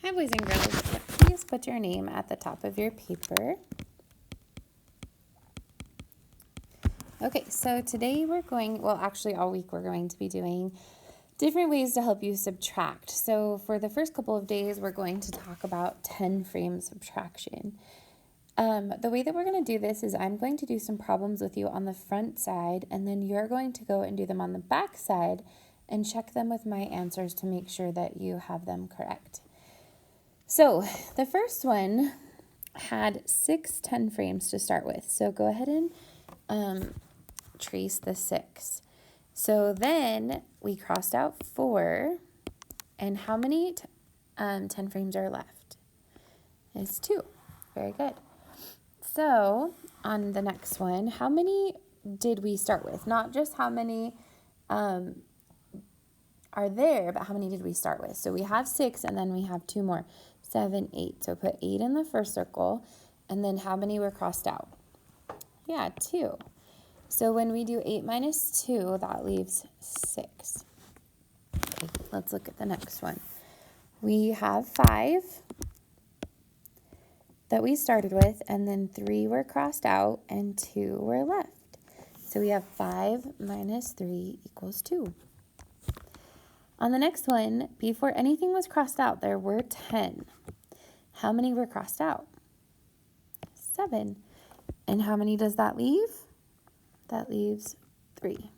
Hi, boys and girls. Please put your name at the top of your paper. Okay, so today we're going, well, actually all week we're going to be doing different ways to help you subtract. So for the first couple of days, we're going to talk about 10 frame subtraction. The way that we're going to do this is I'm going to do some problems with you on the front side, and then you're going to go and do them on the back side and check them with my answers to make sure that you have them correct. So the first one had 6 10 frames to start with. So go ahead and trace the 6. So then we crossed out 4, and how many 10 frames are left? It's 2. Very good. So on the next one, how many did we start with? Not just how many are there, but how many did we start with? So we have 6, and then we have 2 more. 7, 8. So put 8 in the first circle, and then how many were crossed out? Yeah, 2. So when we do 8 minus 2, that leaves 6. Okay, let's look at the next one. We have 5 that we started with, and then 3 were crossed out, and 2 were left. So we have 5 minus 3 equals 2. On the next one, before anything was crossed out, there were 10. How many were crossed out? 7. And how many does that leave? That leaves 3.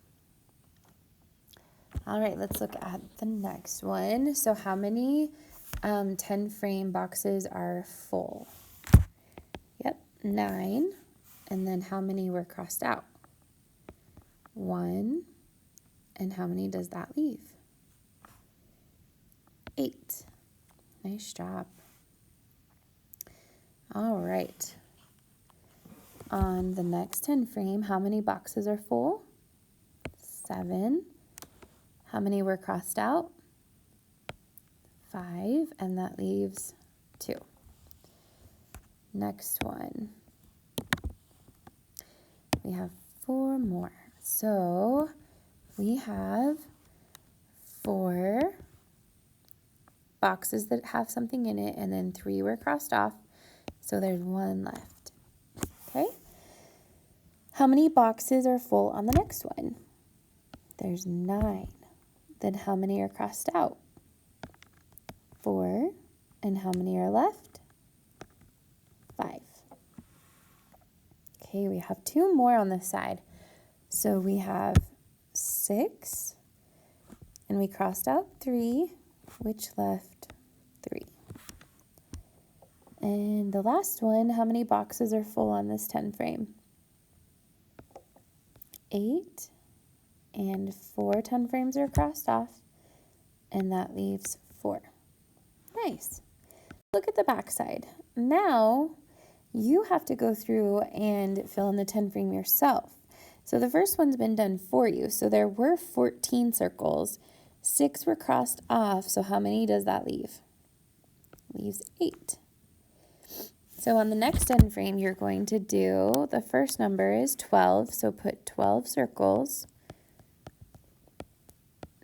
All right, let's look at the next one. So how many 10 frame boxes are full? Yep, 9. And then how many were crossed out? 1. And how many does that leave? 8. Nice job. All right. On the next 10 frame, how many boxes are full? 7. How many were crossed out? 5, and that leaves 2. Next one. We have 4 more. So we have 4 boxes that have something in it, and then 3 were crossed off, so there's 1 left. Okay? How many boxes are full on the next one? There's 9. Then how many are crossed out? 4. And how many are left? 5. Okay, we have 2 more on this side. So we have 6, and we crossed out 3, which left 3. And the last one, how many boxes are full on this 10 frame? 8, and 4 10 frames are crossed off, and that leaves 4. Nice. Look at the back side. Now you have to go through and fill in the 10 frame yourself. So the first one's been done for you. So there were 14 circles. 6 were crossed off, so how many does that leave? Leaves 8. So on the next 10 frame, you're going to do, the first number is 12, so put 12 circles.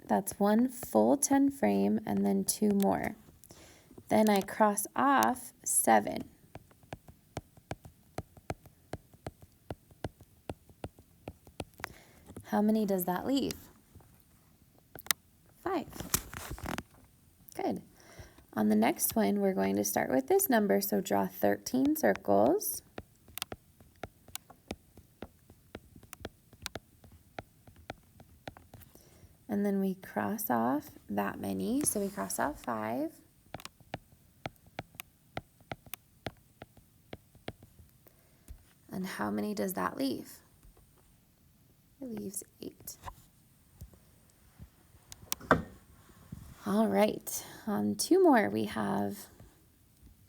That's 1 full 10 frame, and then 2 more. Then I cross off 7. How many does that leave? 5. Good. On the next one, we're going to start with this number, so draw 13 circles. And then we cross off that many, so we cross off 5. And how many does that leave? It leaves 8. All right, on 2 more, we have,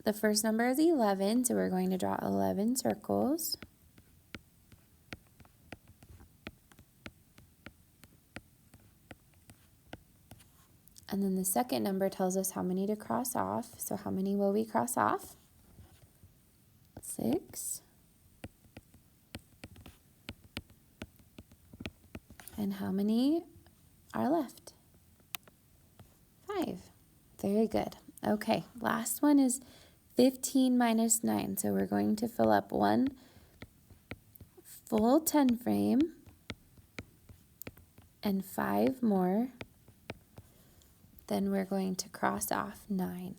the first number is 11, so we're going to draw 11 circles. And then the second number tells us how many to cross off, so how many will we cross off? 6. And how many are left? 5. Very good. Okay, last one is 15 minus 9. So we're going to fill up one full 10 frame and 5 more. Then we're going to cross off 9.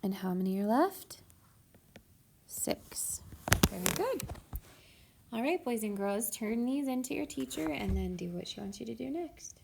And how many are left? 6. Very good. All right, boys and girls, turn these into your teacher and then do what she wants you to do next.